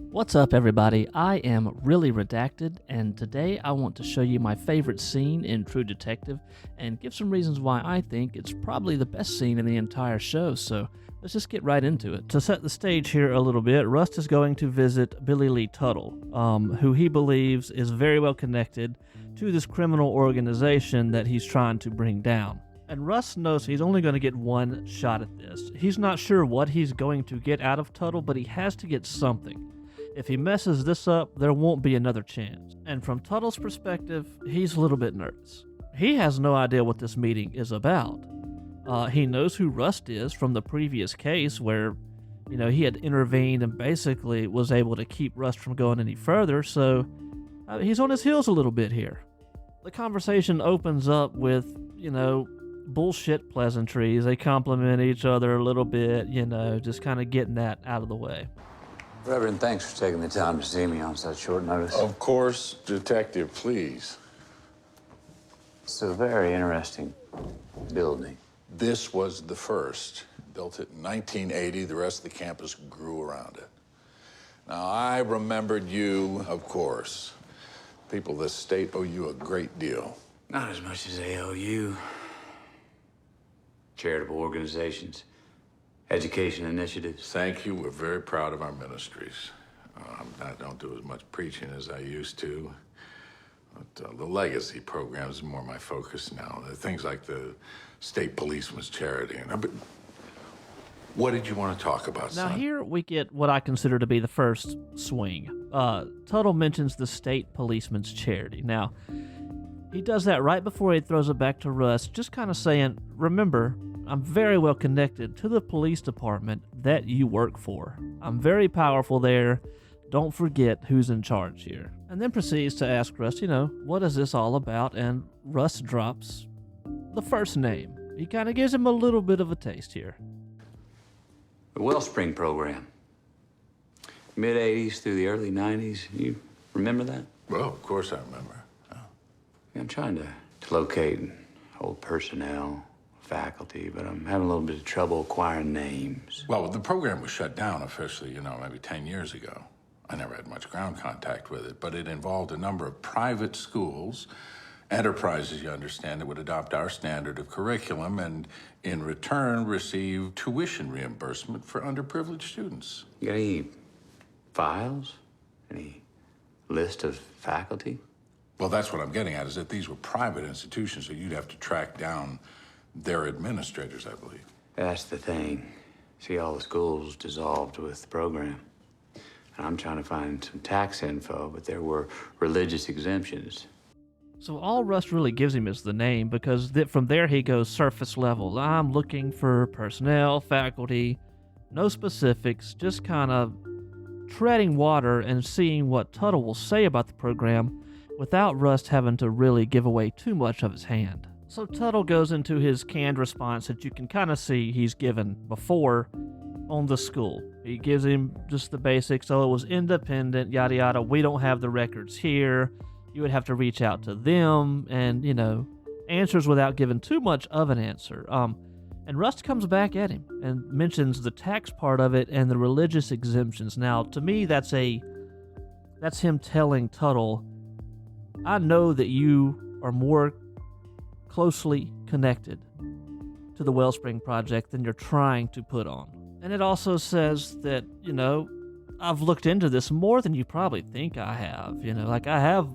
What's up, everybody? I am Really Redacted, and today I want to show you my favorite scene in True Detective and give some reasons why I think it's probably the best scene in the entire show, so let's just get right into it. To set the stage here a little bit, Rust is going to visit Billy Lee Tuttle, who he believes is very well connected to this criminal organization that he's trying to bring down. And Russ knows he's only going to get one shot at this. He's not sure what he's going to get out of Tuttle, but he has to get something. If he messes this up, there won't be another chance. And from Tuttle's perspective, he's a little bit nervous. He has no idea what this meeting is about. He knows who Rust is from the previous case where, he had intervened and basically was able to keep Rust from going any further, so he's on his heels a little bit here. The conversation opens up with, bullshit pleasantries. They compliment each other a little bit, just kind of getting that out of the way. Reverend, thanks for taking the time to see me on such short notice. Of course, Detective, please. It's a very interesting building. This was the first. Built it in 1980. The rest of the campus grew around it. Now, I remembered you, of course. People of this state owe you a great deal. Not as much as they owe you. Charitable organizations, education initiatives. Thank you. We're very proud of our ministries. I don't do as much preaching as I used to. But the legacy program is more my focus now. Things like the state policeman's charity. But what did you want to talk about, Now son? here we get what I consider to be the first swing. Tuttle mentions the state policeman's charity. Now, he does that right before he throws it back to Russ, just kind of saying, remember, I'm very well connected to the police department that you work for. I'm very powerful there. Don't forget who's in charge here. And then proceeds to ask Russ, what is this all about? And Russ drops the first name. He kind of gives him a little bit of a taste here. The Wellspring program. Mid-'80s through the early '90s. You remember that? Well, of course I remember. I'm trying to locate old personnel, faculty, but I'm having a little bit of trouble acquiring names. Well, the program was shut down officially, maybe 10 years ago. I never had much ground contact with it, but it involved a number of private schools, enterprises, you understand, that would adopt our standard of curriculum and, in return, receive tuition reimbursement for underprivileged students. You got any files? Any list of faculty? Well, that's what I'm getting at, is that these were private institutions, so you'd have to track down their administrators, I believe. That's the thing. See, all the schools dissolved with the program. And I'm trying to find some tax info, but there were religious exemptions. So all Rust really gives him is the name, because from there he goes surface level. I'm looking for personnel, faculty, no specifics, just kind of treading water and seeing what Tuttle will say about the program without Rust having to really give away too much of his hand. So Tuttle goes into his canned response that you can kind of see he's given before on the school. He gives him just the basics. So it was independent, yada yada. We don't have the records here. You would have to reach out to them, and answers without giving too much of an answer. And Rust comes back at him and mentions the tax part of it and the religious exemptions. Now, to me, that's him telling Tuttle, I know that you are more closely connected to the Wellspring Project than you're trying to put on. And it also says that, I've looked into this more than you probably think I have. I have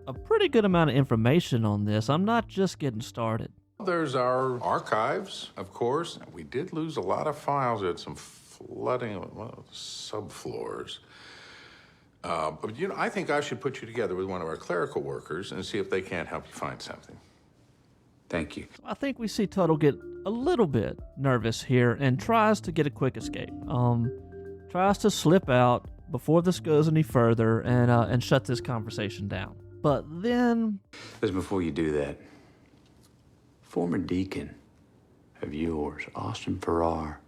a pretty good amount of information on this. I'm not just getting started. There's our archives, of course. We did lose a lot of files. We had some flooding of subfloors. But I think I should put you together with one of our clerical workers and see if they can't help you find something. Thank you. I think we see Tuttle get a little bit nervous here and tries to get a quick escape. Tries to slip out before this goes any further and shut this conversation down. But then... Just before you do that, former deacon of yours, Austin Farrar.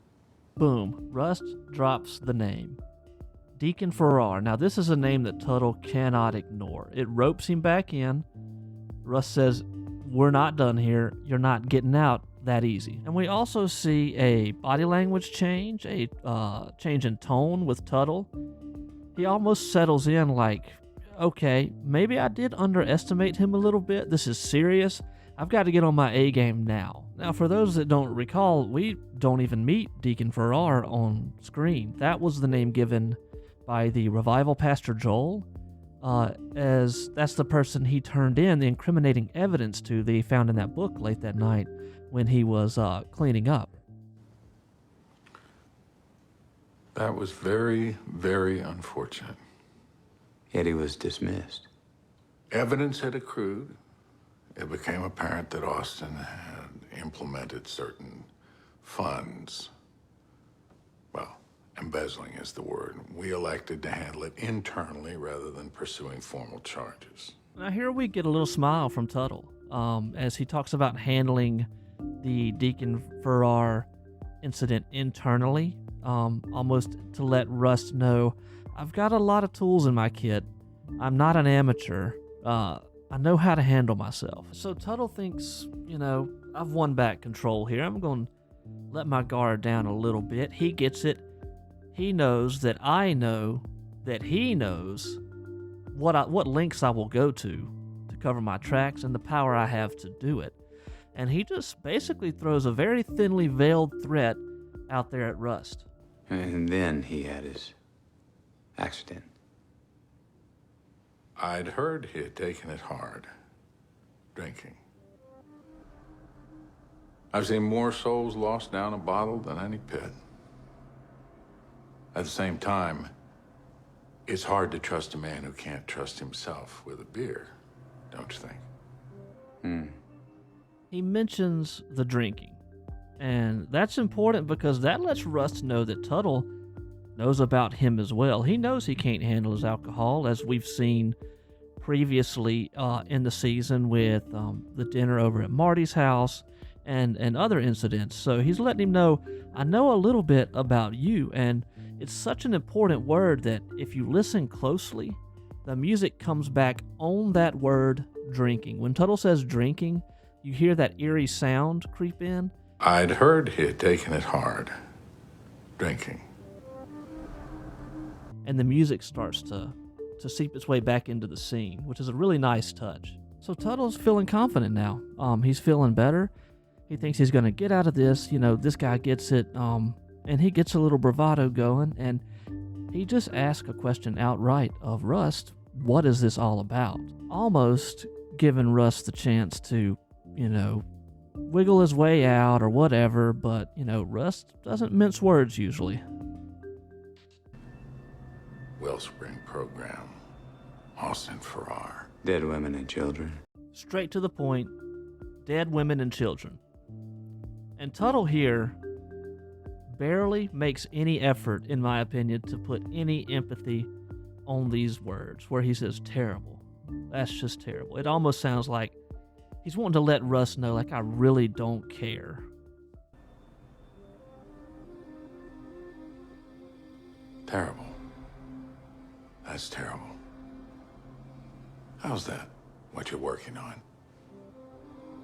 Boom. Rust drops the name. Deacon Farrar. Now, this is a name that Tuttle cannot ignore. It ropes him back in. Rust says, we're not done here. You're not getting out that easy. And we also see a body language change, a change in tone with Tuttle. he almost settles in like, okay, maybe I did underestimate him a little bit. This is serious. I've got to get on my A game now. Now, for those that don't recall, we don't even meet Deacon Farrar on screen. That was the name given by the revival pastor Joel, as that's the person he turned in the incriminating evidence to that he found in that book late that night when he was cleaning up. That was very, very unfortunate. Yet he was dismissed. Evidence had accrued. It became apparent that Austin had implemented certain funds. Well, embezzling is the word. We elected to handle it internally rather than pursuing formal charges. Now here we get a little smile from Tuttle as he talks about handling the Deacon Farrar incident internally, almost to let Rust know, I've got a lot of tools in my kit. I'm not an amateur. I know how to handle myself. So Tuttle thinks, I've won back control here. I'm going to let my guard down a little bit. He gets it. He knows that I know that he knows what lengths I will go to cover my tracks and the power I have to do it. And he just basically throws a very thinly veiled threat out there at Rust. And then he had his accident. I'd heard he had taken it hard, drinking. I've seen more souls lost down a bottle than any pit. At the same time, it's hard to trust a man who can't trust himself with a beer, don't you think? He mentions the drinking, and that's important because that lets Rust know that Tuttle knows about him as well. He knows he can't handle his alcohol, as we've seen previously in the season with the dinner over at Marty's house and other incidents. So he's letting him know, I know a little bit about you, and it's such an important word that if you listen closely, the music comes back on that word drinking. When Tuttle says drinking, you hear that eerie sound creep in. I'd heard he had taken it hard, drinking. And the music starts to seep its way back into the scene, which is a really nice touch. So Tuttle's feeling confident now. He's feeling better. He thinks he's going to get out of this. This guy gets it. And he gets a little bravado going, and he just asks a question outright of Rust, what is this all about? Almost giving Rust the chance to, wiggle his way out or whatever, but, Rust doesn't mince words usually. Wellspring Program, Austin Farrar. Dead women and children. Straight to the point, dead women and children. And Tuttle here barely makes any effort, in my opinion, to put any empathy on these words, where he says terrible. That's just terrible. It almost sounds like he's wanting to let Russ know, like, I really don't care. Terrible. That's terrible. How's that? What you're working on?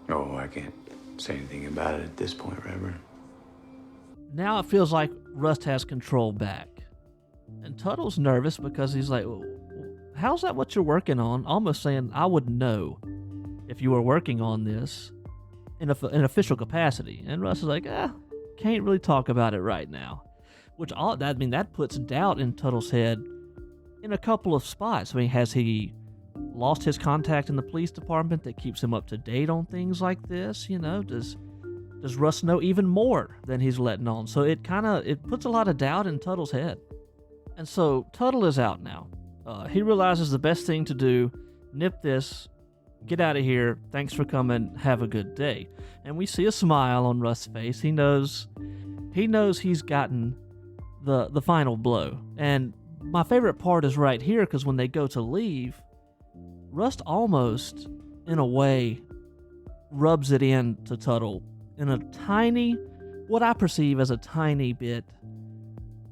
Oh, I can't say anything about it at this point, Reverend. Now it feels like Rust has control back. And Tuttle's nervous because he's like, how's that what you're working on? Almost saying, I would know if you were working on this in an official capacity. And Rust is like, can't really talk about it right now. That puts doubt in Tuttle's head in a couple of spots. Has he lost his contact in the police department that keeps him up to date on things like this? Does Russ know even more than he's letting on? So it puts a lot of doubt in Tuttle's head. And so Tuttle is out now. He realizes the best thing to do, nip this, get out of here, thanks for coming, have a good day. And we see a smile on Russ's face. He knows he's gotten the final blow. And my favorite part is right here, because when they go to leave, Rust almost, in a way, rubs it in to Tuttle in a tiny, what I perceive as a tiny bit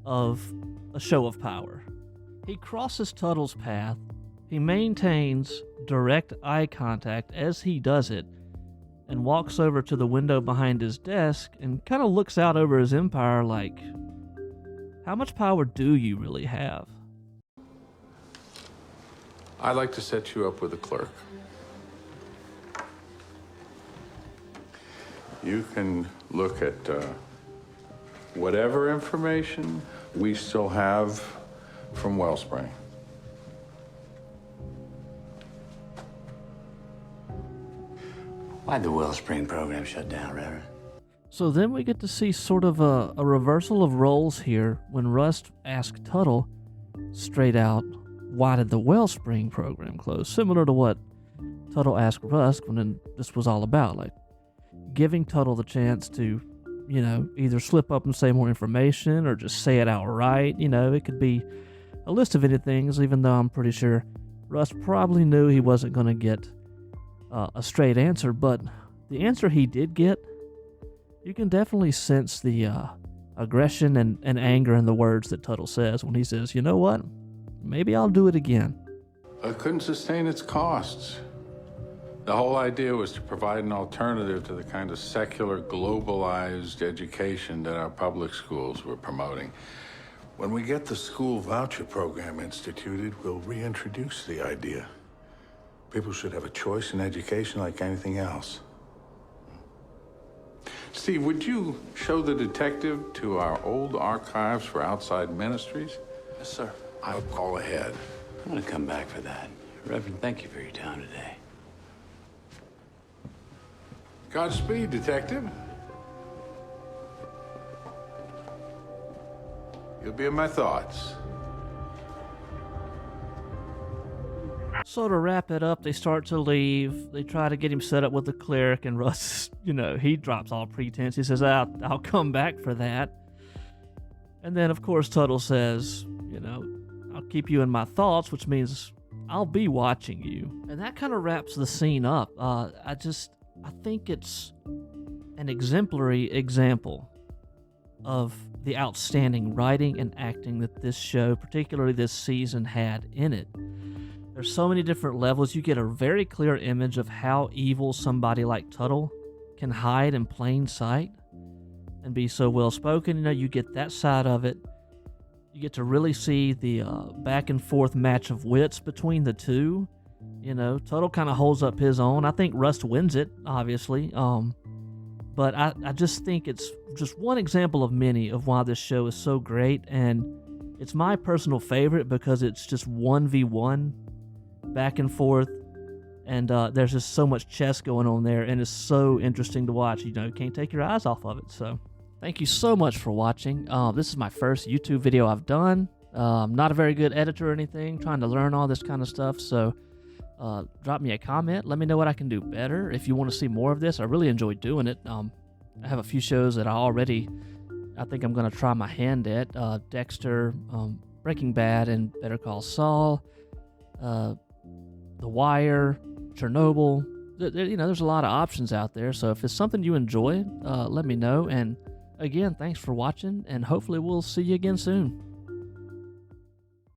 of a show of power. He crosses Tuttle's path. He maintains direct eye contact as he does it and walks over to the window behind his desk and kind of looks out over his empire like, how much power do you really have? I'd like to set you up with a clerk. You can look at whatever information we still have from Wellspring. Why'd the Wellspring program shut down, Reverend? So then we get to see sort of a reversal of roles here when Rust asks Tuttle straight out, why did the Wellspring program close? Similar to what Tuttle asked Rust when this was all about, like giving Tuttle the chance to, you know, either slip up and say more information or just say it outright. You know, it could be a list of any things, even though I'm pretty sure Rust probably knew he wasn't going to get a straight answer. But the answer he did get, you can definitely sense the aggression and anger in the words that Tuttle says when he says, you know what, maybe I'll do it again. It couldn't sustain its costs. The whole idea was to provide an alternative to the kind of secular, globalized education that our public schools were promoting. When we get the school voucher program instituted, we'll reintroduce the idea. People should have a choice in education like anything else. Steve, would you show the detective to our old archives for outside ministries? Yes, sir. I'll call ahead. I'm gonna come back for that. Reverend, thank you for your time today. Godspeed, detective. You'll be in my thoughts. So to wrap it up, they start to leave. They try to get him set up with the cleric, and Russ, you know, he drops all pretense. He says, I'll come back for that. And then, of course, Tuttle says, you know, I'll keep you in my thoughts, which means I'll be watching you. And that kind of wraps the scene up. I think it's an exemplary example of the outstanding writing and acting that this show, particularly this season, had in it. There's so many different levels. You get a very clear image of how evil somebody like Tuttle can hide in plain sight and be so well spoken. You know, you get that side of it. You get to really see the back and forth match of wits between the two. You know, Tuttle kind of holds up his own. I think Rust wins it, obviously. But I just think it's just one example of many of why this show is so great. And it's my personal favorite because it's just 1v1 back and forth. And there's just so much chess going on there. And it's so interesting to watch. You know, can't take your eyes off of it. So thank you so much for watching. This is my first YouTube video I've done. I'm not a very good editor or anything, trying to learn all this kind of stuff. So drop me a comment. Let me know what I can do better. If you want to see more of this, I really enjoy doing it. I have a few shows that I think I'm going to try my hand at. Dexter, Breaking Bad, and Better Call Saul, The Wire, Chernobyl. You know, there's a lot of options out there. So if it's something you enjoy, let me know. And again, thanks for watching, and hopefully we'll see you again soon.